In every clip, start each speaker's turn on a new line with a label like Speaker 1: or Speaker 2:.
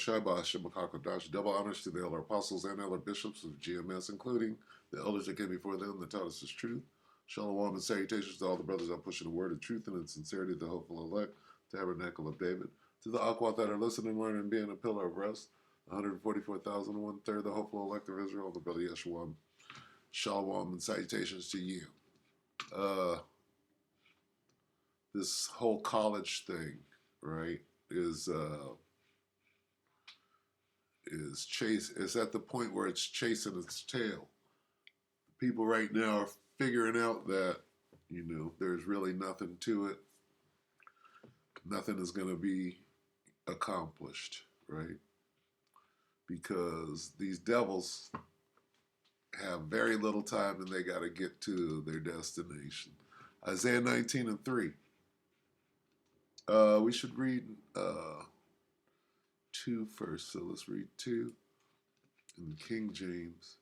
Speaker 1: Shai B'Hashem HaKadosh. Double honors to the elder apostles and elder bishops of GMS, including the elders that came before them that taught us His truth. Shalom and salutations to all the brothers out pushing the word of truth and in sincerity, the hopeful elect, tabernacle of David. To the Akwat that are listening, learning, and being a pillar of rest, 144,000 and 1/3, the hopeful elect of Israel, the brother Yeshua. Shalom and salutations to you. This whole college thing, right, is at the point where it's chasing its tail. People right now are figuring out that, there's really nothing to it. Nothing is going to be accomplished, right? Because these devils have very little time and they got to get to their destination. Isaiah 19:3. We should read 2 first. So let's read 2 in the King James.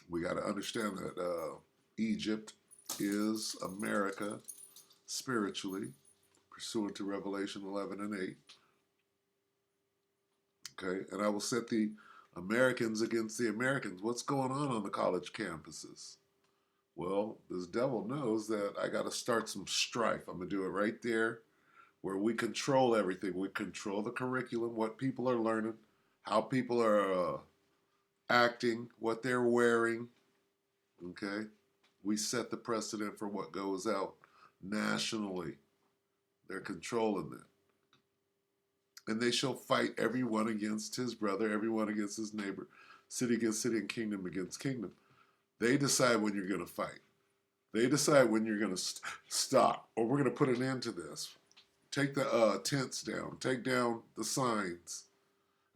Speaker 1: We got to understand that Egypt is America spiritually, pursuant to Revelation 11 and 8. Okay, and I will set the Americans against the Americans. What's going on the college campuses? Well, this devil knows that I got to start some strife. I'm going to do it right there where we control everything. We control the curriculum, what people are learning, how people are acting, what they're wearing. Okay? We set the precedent for what goes out nationally. They're controlling that. And they shall fight everyone against his brother, everyone against his neighbor, city against city, and kingdom against kingdom. They decide when you're going to fight. They decide when you're going to stop, or we're going to put an end to this. Take the tents down. Take down the signs.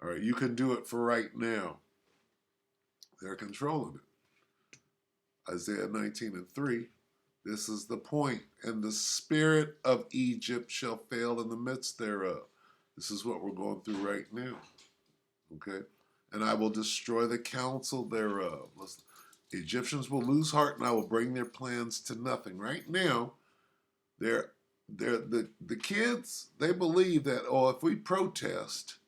Speaker 1: All right, you can do it for right now. They're controlling it. Isaiah 19:3. This is the point. And the spirit of Egypt shall fail in the midst thereof. This is what we're going through right now. Okay? And I will destroy the counsel thereof. Listen, the Egyptians will lose heart and I will bring their plans to nothing. Right now, the kids, they believe that, if we protest,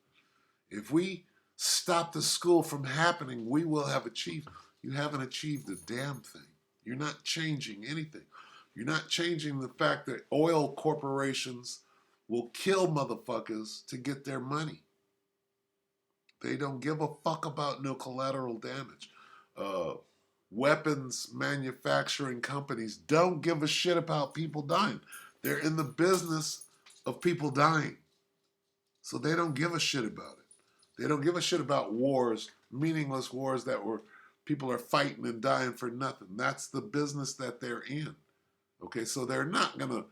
Speaker 1: if we stop the school from happening, we will have achieved. You haven't achieved a damn thing. You're not changing anything. You're not changing the fact that oil corporations will kill motherfuckers to get their money. They don't give a fuck about no collateral damage. Weapons manufacturing companies don't give a shit about people dying. They're in the business of people dying. So they don't give a shit about it. They don't give a shit about wars, meaningless wars people are fighting and dying for nothing. That's the business that they're in. Okay, so they're not going to,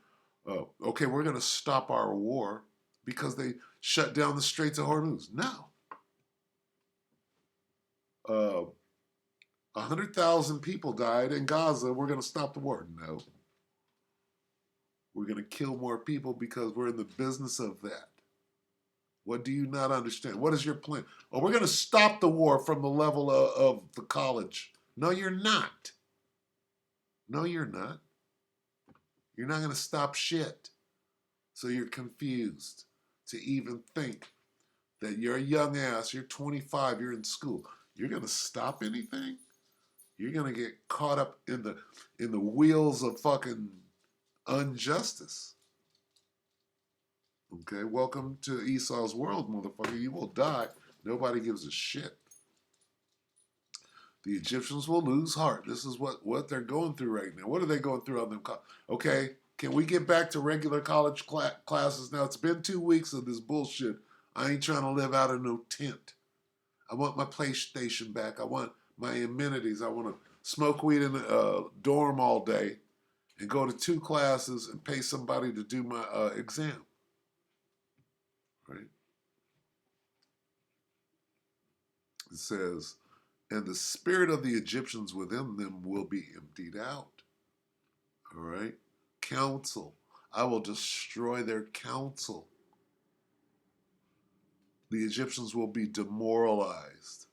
Speaker 1: we're going to stop our war because they shut down the Straits of Hormuz. No. 100,000 people died in Gaza. We're going to stop the war. No. We're going to kill more people because we're in the business of that. What do you not understand? What is your plan? We're going to stop the war from the level of the college. No, you're not. No, you're not. You're not going to stop shit. So you're confused to even think that you're a young ass, you're 25, you're in school. You're going to stop anything? You're going to get caught up in the wheels of fucking injustice. Okay, welcome to Esau's world, motherfucker. You will die. Nobody gives a shit. The Egyptians will lose heart. This is what they're going through right now. What are they going through on them? Okay, can we get back to regular college classes now? It's been 2 weeks of this bullshit. I ain't trying to live out of no tent. I want my PlayStation back. I want my amenities. I want to smoke weed in a dorm all day and go to 2 classes and pay somebody to do my exam. Right? It says, and the spirit of the Egyptians within them will be emptied out. All right? Counsel. I will destroy their counsel. The Egyptians will be demoralized.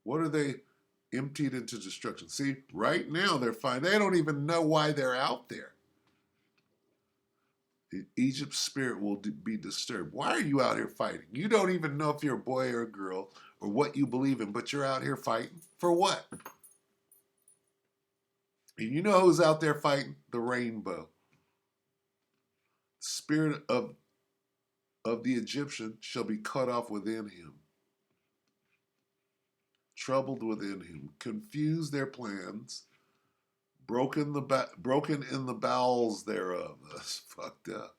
Speaker 1: What are they emptied into destruction? See, right now they're fine. They don't even know why they're out there. Egypt's spirit will be disturbed. Why are you out here fighting? You don't even know if you're a boy or a girl or what you believe in, but you're out here fighting. For what? And you know who's out there fighting? The rainbow. Spirit of the Egyptian shall be cut off within him, troubled within him, confused their plans, broken in the bowels thereof. That's fucked up.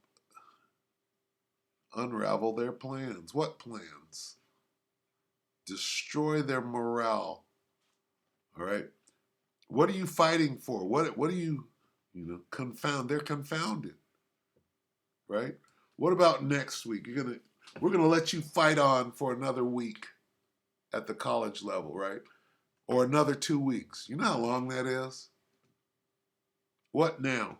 Speaker 1: Unravel their plans. What plans? Destroy their morale. All right. What are you fighting for? What are you confound? They're confounded. Right? What about next week? We're gonna let you fight on for another week at the college level, right? Or another 2 weeks. You know how long that is? What now?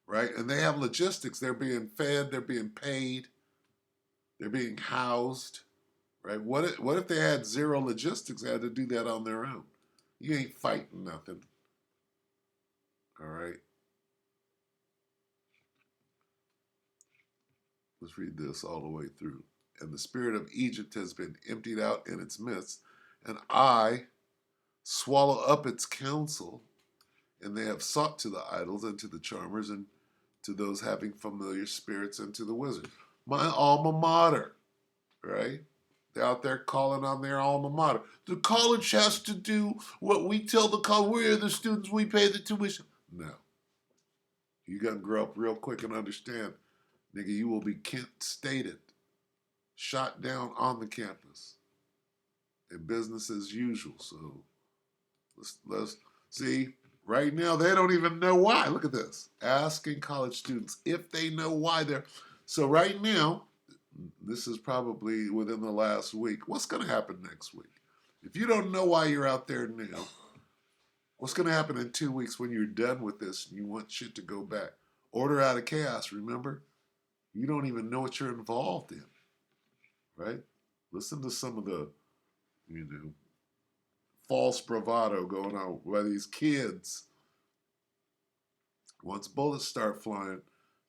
Speaker 1: Right? And they have logistics. They're being fed, they're being paid, they're being housed. Right? What if they had zero logistics, they had to do that on their own? You ain't fighting nothing. All right? Let's read this all the way through. And the spirit of Egypt has been emptied out in its midst, and I swallow up its counsel, and they have sought to the idols and to the charmers and to those having familiar spirits and to the wizards. My alma mater, right? They're out there calling on their alma mater. The college has to do what we tell the college. We're the students, we pay the tuition. No. You got to grow up real quick and understand, nigga, you will be Kent Stated, shot down on the campus, and business as usual. So let's see. Right now, they don't even know why. Look at this. Asking college students if they know why they're. So right now, this is probably within the last week. What's going to happen next week? If you don't know why you're out there now, what's going to happen in 2 weeks when you're done with this and you want shit to go back? Order out of chaos, remember? You don't even know what you're involved in, right? Listen to some of the, false bravado going on by these kids. Once bullets start flying,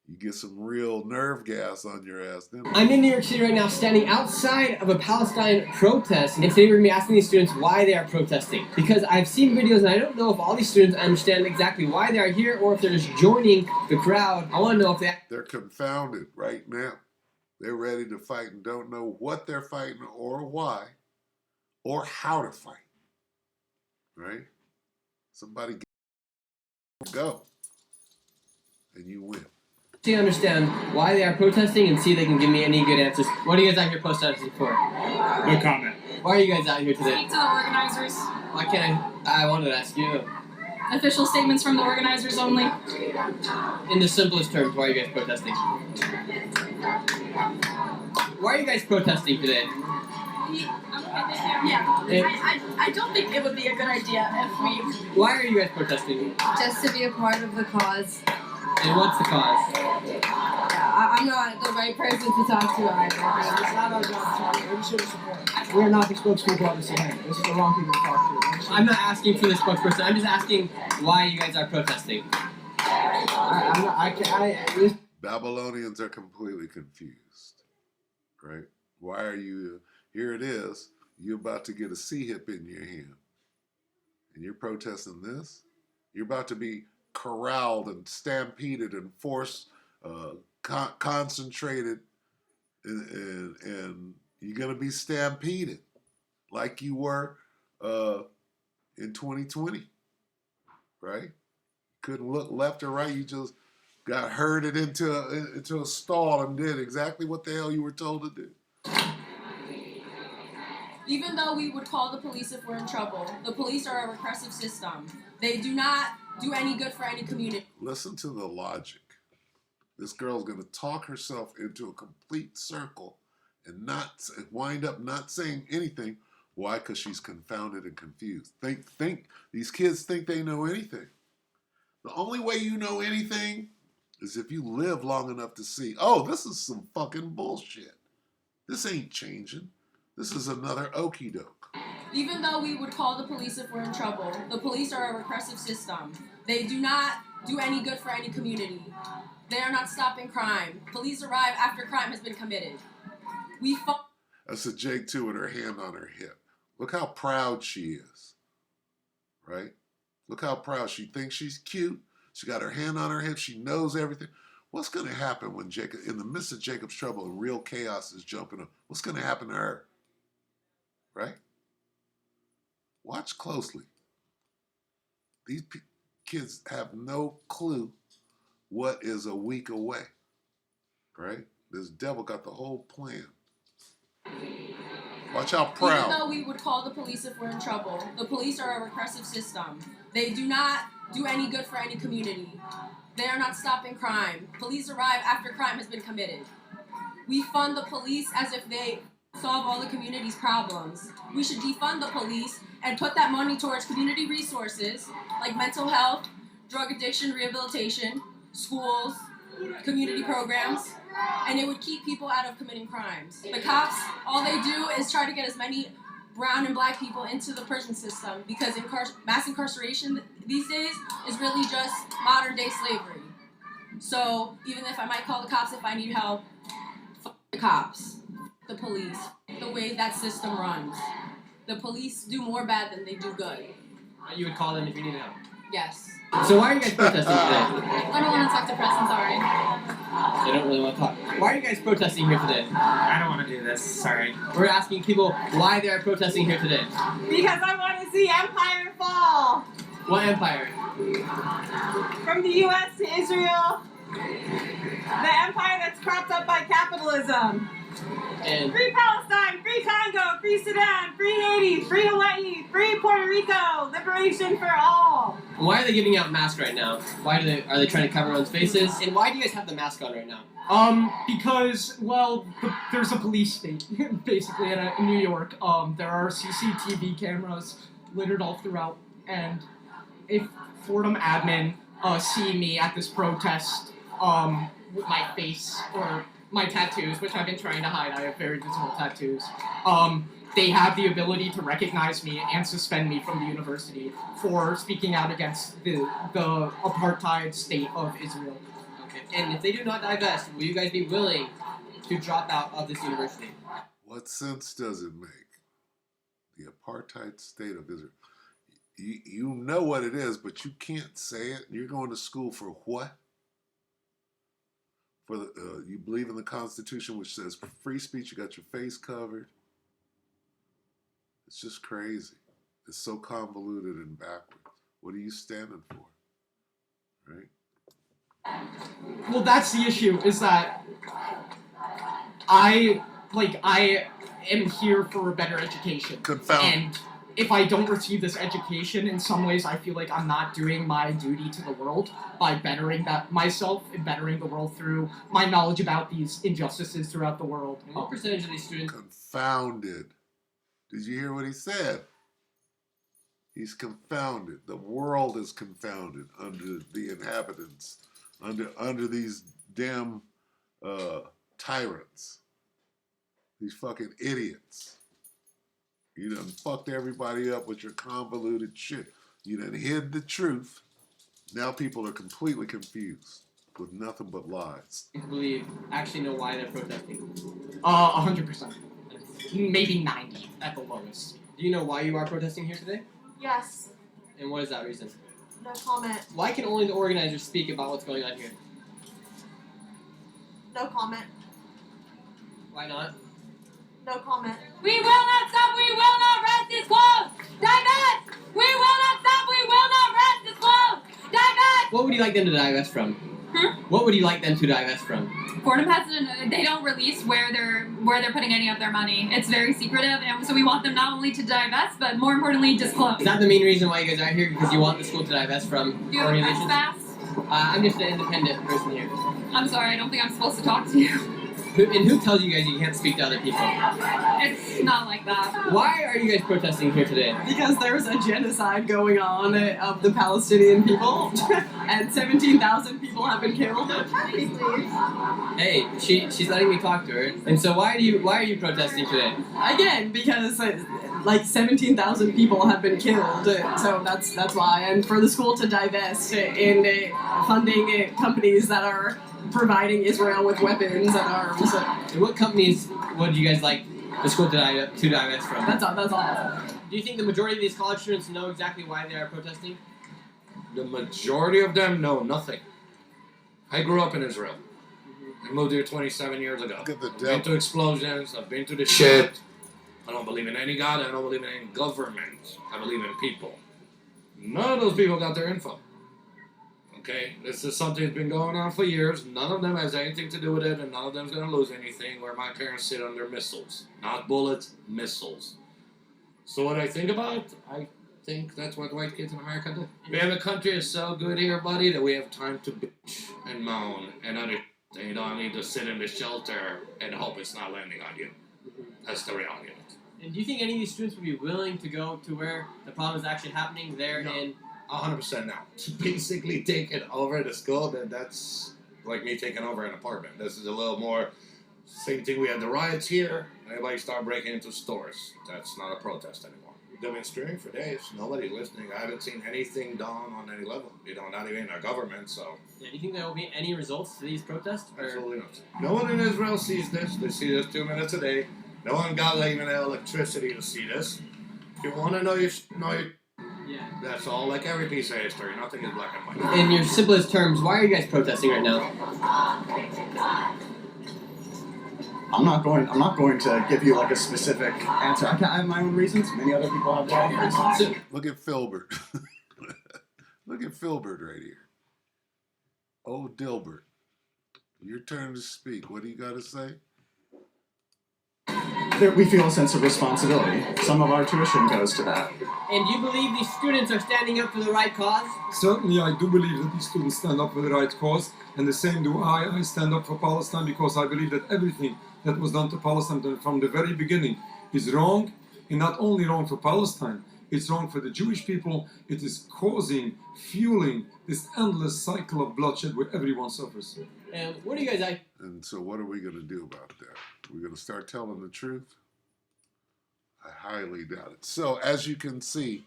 Speaker 1: you get some real nerve gas on your ass.
Speaker 2: I'm in New York City right now, standing outside of a Palestine protest, and today we're going to be asking these students why they are protesting. Because I've seen videos, and I don't know if all these students understand exactly why they are here, or if they're just joining the crowd. I want to know if
Speaker 1: they're confounded right now. They're ready to fight and don't know what they're fighting or why, or how to fight. Right? Somebody go, and you win.
Speaker 2: To understand why they are protesting and see if they can give me any good answers. What are you guys out here protesting for?
Speaker 3: No comment.
Speaker 2: Why are you guys out here today?
Speaker 4: Speak to the organizers.
Speaker 2: Why can't I wanted to ask you.
Speaker 4: Official statements from the organizers only.
Speaker 2: In the simplest terms, why are you guys protesting? Why are you guys protesting today?
Speaker 4: Yeah. I don't think it would be a good idea if we...
Speaker 2: Why are you guys protesting?
Speaker 5: Just to be a part of the cause.
Speaker 2: And what's the cause?
Speaker 5: Yeah, I'm not the right person to talk to either.
Speaker 3: It's not our job to talk to. We should support. We're not the spokespeople of the Sahara. This is the wrong people to talk to.
Speaker 2: I'm not asking for the spokesperson. I'm just asking why you guys are protesting.
Speaker 1: Babylonians are completely confused, right? Why are you... Here it is. You're about to get a C-hip in your hand. And you're protesting this? You're about to be corralled and stampeded and forced, concentrated, and you're going to be stampeded like you were in 2020, right? Couldn't look left or right. You just got herded into a stall and did exactly what the hell you were told to do.
Speaker 4: Even though we would call the police if we're in trouble, the police are a repressive system. They do not do any good for any community.
Speaker 1: Listen to the logic. This girl's going to talk herself into a complete circle and not wind up not saying anything. Why? Because she's confounded and confused. Think these kids think they know anything. The only way you know anything is if you live long enough to see, oh, this is some fucking bullshit. This ain't changing. This is another okie doke.
Speaker 4: Even though we would call the police if we're in trouble, the police are a repressive system. They do not do any good for any community. They are not stopping crime. Police arrive after crime has been committed. We fund
Speaker 1: That's a Jake too with her hand on her hip. Look how proud she is, right? Look how proud. She thinks she's cute. She got her hand on her hip. She knows everything. What's going to happen when Jacob, in the midst of Jacob's trouble and real chaos is jumping up? What's going to happen to her? Right? Watch closely. These kids have no clue what is a week away. Right? This devil got the whole plan. Watch how proud.
Speaker 4: Even though we would call the police if we're in trouble, the police are a repressive system. They do not do any good for any community. They are not stopping crime. Police arrive after crime has been committed. We fund the police as if they solve all the community's problems. We should defund the police and put that money towards community resources like mental health, drug addiction rehabilitation, schools, community programs, and it would keep people out of committing crimes. The cops, all they do is try to get as many brown and black people into the prison system because mass incarceration these days is really just modern day slavery. So even if I might call the cops if I need help, fuck the cops, the police, the way that system runs. The police do more bad than they do good.
Speaker 2: You would call them if you needed help.
Speaker 4: Yes.
Speaker 2: So why are you guys protesting today?
Speaker 4: I don't want to talk to press, I'm sorry.
Speaker 2: They don't really want to talk. Why are you guys protesting here today?
Speaker 6: I don't want to do this, sorry.
Speaker 2: We're asking people why they are protesting here today.
Speaker 7: Because I want to see empire fall!
Speaker 2: What empire?
Speaker 7: From the US to Israel, the empire that's propped up by capitalism.
Speaker 2: And
Speaker 7: Free Palestine, free Congo, free Sudan, free Haiti, free Hawaii, free Puerto Rico, liberation for all.
Speaker 2: why are they giving out masks right now? Are they trying to cover everyone's faces? And why do you guys have the mask on right now?
Speaker 3: Because, well, there's a police state, basically, in New York. There are CCTV cameras littered all throughout, and if Fordham admin see me at this protest with my face or my tattoos, which I've been trying to hide, I have very visible tattoos, they have the ability to recognize me and suspend me from the university for speaking out against the apartheid state of Israel.
Speaker 2: Okay. And if they do not divest, will you guys be willing to drop out of this university?
Speaker 1: What sense does it make? The apartheid state of Israel. You know what it is, but you can't say it. You're going to school for what? For the you believe in the Constitution, which says free speech. You got your face covered. It's just crazy. It's so convoluted and backwards. What are you standing for? Right?
Speaker 3: Well, that's the issue, is that I am here for a better education.
Speaker 1: Confounded.
Speaker 3: And if I don't receive this education, in some ways I feel like I'm not doing my duty to the world by bettering myself and bettering the world through my knowledge about these injustices throughout the world.
Speaker 2: And what percentage of these students?
Speaker 1: Confounded. Did you hear what he said? He's confounded. The world is confounded under the inhabitants, under these damn tyrants. These fucking idiots. You done fucked everybody up with your convoluted shit. You done hid the truth. Now people are completely confused with nothing but lies.
Speaker 2: Believe actually know why they're protesting.
Speaker 3: 100%. Maybe 90 at the lowest.
Speaker 2: Do you know why you are protesting here today?
Speaker 5: Yes.
Speaker 2: And what is that reason?
Speaker 5: No comment.
Speaker 2: Why can only the organizers speak about what's going on here?
Speaker 5: No comment.
Speaker 2: Why not?
Speaker 5: No comment.
Speaker 7: We will not stop, we will not rest, it's closed! Divest! We will not stop, we will not rest, it's closed! Divest!
Speaker 2: What would you like them to divest from? What would you like them to divest from?
Speaker 8: Fordham has they don't release where they're putting any of their money. It's very secretive, and so we want them not only to divest, but more importantly, disclose.
Speaker 2: Is that the main reason why you guys are here? Because you want the school to divest from
Speaker 8: Do you have a
Speaker 2: organizations?
Speaker 8: pass?
Speaker 2: I'm just an independent person here.
Speaker 8: I'm sorry, I don't think I'm supposed to talk to you.
Speaker 2: Who tells you guys you can't speak to other people?
Speaker 8: It's not like that.
Speaker 2: Why are you guys protesting here today?
Speaker 9: Because there's a genocide going on of the Palestinian people, and 17,000 people have been killed.
Speaker 2: Hey, she's letting me talk to her. And so why are you protesting today?
Speaker 9: Again, because like 17,000 people have been killed, so that's why. And for the school to divest in funding companies that are providing Israel with weapons and arms.
Speaker 2: And what companies would you guys like the school to divest from?
Speaker 9: That's all.
Speaker 2: Do you think the majority of these college students know exactly why they are protesting?
Speaker 10: The majority of them know nothing. I grew up in Israel. I moved here 27 years ago.
Speaker 1: Look at the
Speaker 10: I've been
Speaker 1: devil.
Speaker 10: to explosions. I've been to the shit. I don't believe in any God. I don't believe in any government. I believe in people. None of those people got their info. Okay? This is something that's been going on for years. None of them has anything to do with it, and none of them's going to lose anything where my parents sit under missiles. Not bullets, missiles. So what I think about, I think that's what white kids in America do. We have a country that's so good here, buddy, that we have time to bitch and moan and other. And you don't need to sit in the shelter and hope it's not landing on you. That's the reality of it.
Speaker 2: And do you think any of these students would be willing to go to where the problem is actually happening there
Speaker 10: No.
Speaker 2: in
Speaker 10: 100% now. To basically take it over the school, that's like me taking over an apartment. This is a little more, same thing, we had the riots here, everybody started breaking into stores. That's not a protest anymore. They've been streaming for days, nobody's listening. I haven't seen anything done on any level. Not even our government, so.
Speaker 2: Yeah, do you think there will be any results to these protests? Or?
Speaker 10: Absolutely not. No one in Israel sees this. They see this 2 minutes a day. No one got even electricity to see this. If you want to know your.
Speaker 2: Yeah.
Speaker 10: That's all. Like every piece of history, nothing is black and white.
Speaker 2: In your simplest terms, why are you guys protesting right now?
Speaker 11: I'm not going to give you like a specific answer. I have my own reasons. Many other people have their own reasons.
Speaker 1: Look at Filbert. Look at Filbert right here. Oh, Dilbert. Your turn to speak. What do you got to say?
Speaker 11: We feel a sense of responsibility. Some of our tuition goes to that.
Speaker 2: And do you believe these students are standing up for the right cause?
Speaker 12: Certainly, I do believe that these students stand up for the right cause, and the same do I. I stand up for Palestine because I believe that everything that was done to Palestine from the very beginning is wrong, and not only wrong for Palestine, it's wrong for the Jewish people. It is fueling this endless cycle of bloodshed where everyone suffers.
Speaker 2: And what do you guys like?
Speaker 1: And so what are we going to do about that? We're going to start telling the truth? I highly doubt it. So as you can see,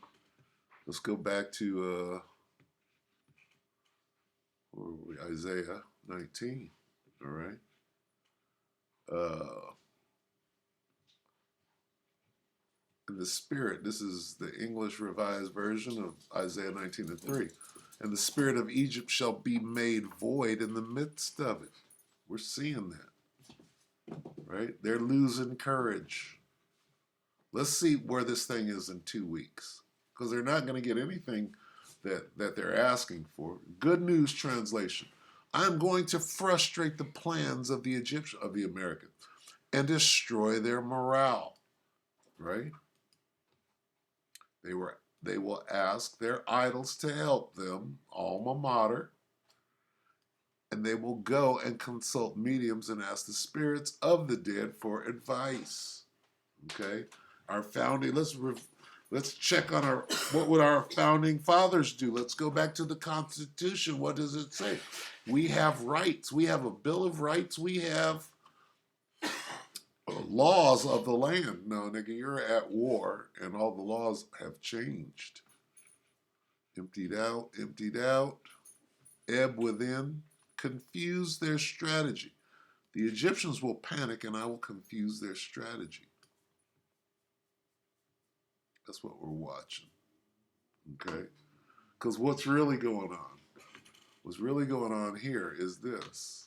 Speaker 1: let's go back to where were we? Isaiah 19, all right? In the spirit, this is the English Revised Version of Isaiah 19:3. And the spirit of Egypt shall be made void in the midst of it. We're seeing that, right? They're losing courage. Let's see where this thing is in 2 weeks, because they're not going to get anything that they're asking for. Good News Translation. I'm going to frustrate the plans of the Americans and destroy their morale, right? They will ask their idols to help them, alma mater, and they will go and consult mediums and ask the spirits of the dead for advice. Okay, our founding. Let's check on what would our founding fathers do. Let's go back to the Constitution. What does it say? We have rights. We have a Bill of Rights. We have laws of the land. No, nigga, you're at war, and all the laws have changed. Emptied out, ebb within, confuse their strategy. The Egyptians will panic, and I will confuse their strategy. That's what we're watching, okay? Because what's really going on here is this.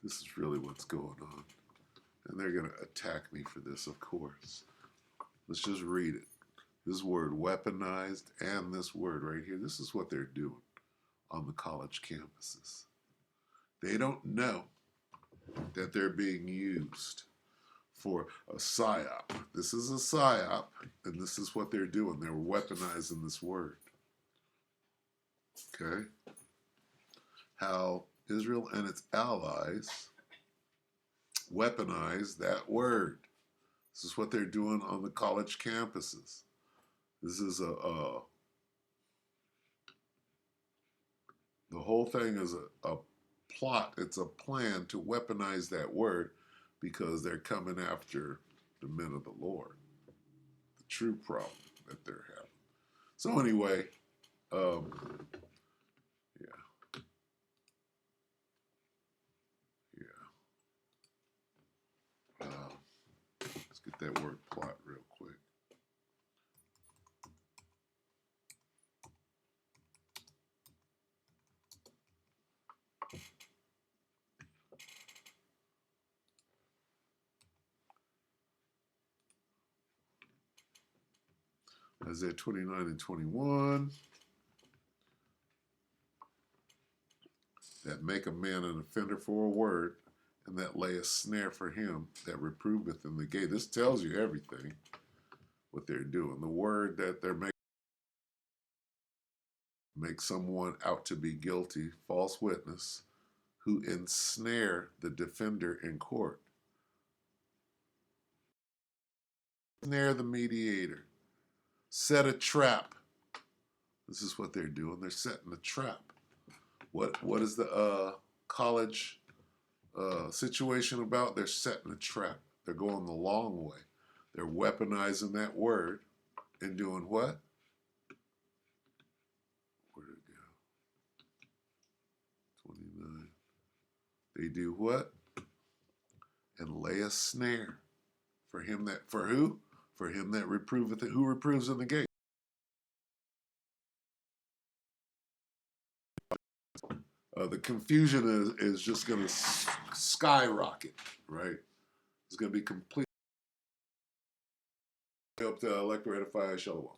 Speaker 1: This is really what's going on. And they're going to attack me for this, of course. Let's just read it. This word weaponized and this word right here, this is what they're doing on the college campuses. They don't know that they're being used for a psyop. This is a psyop, and this is what they're doing. They're weaponizing this word. Okay? How Israel and its allies weaponize that word. This is what they're doing on the college campuses. This is the whole thing is a plot. It's a plan to weaponize that word because they're coming after the men of the Lord. The true problem that they're having. So anyway, yeah. Let's get that word plot real quick. Isaiah 29 and 21. That make a man an offender for a word, and that lay a snare for him that reproveth in the gate. This tells you everything, what they're doing. The word that they're making make someone out to be guilty, false witness, who ensnare the defender in court. Snare the mediator. Set a trap. This is what they're doing. They're setting a trap. What is the college situation about? They're setting a trap. They're going the long way. They're weaponizing that word and doing what? Where did it go? 29. They do what? And lay a snare for him that, for who? For him that reproveth it. Who reproves in the gate? The confusion is just going to skyrocket, right? It's going to be complete. Up to Electro Edify Shalom.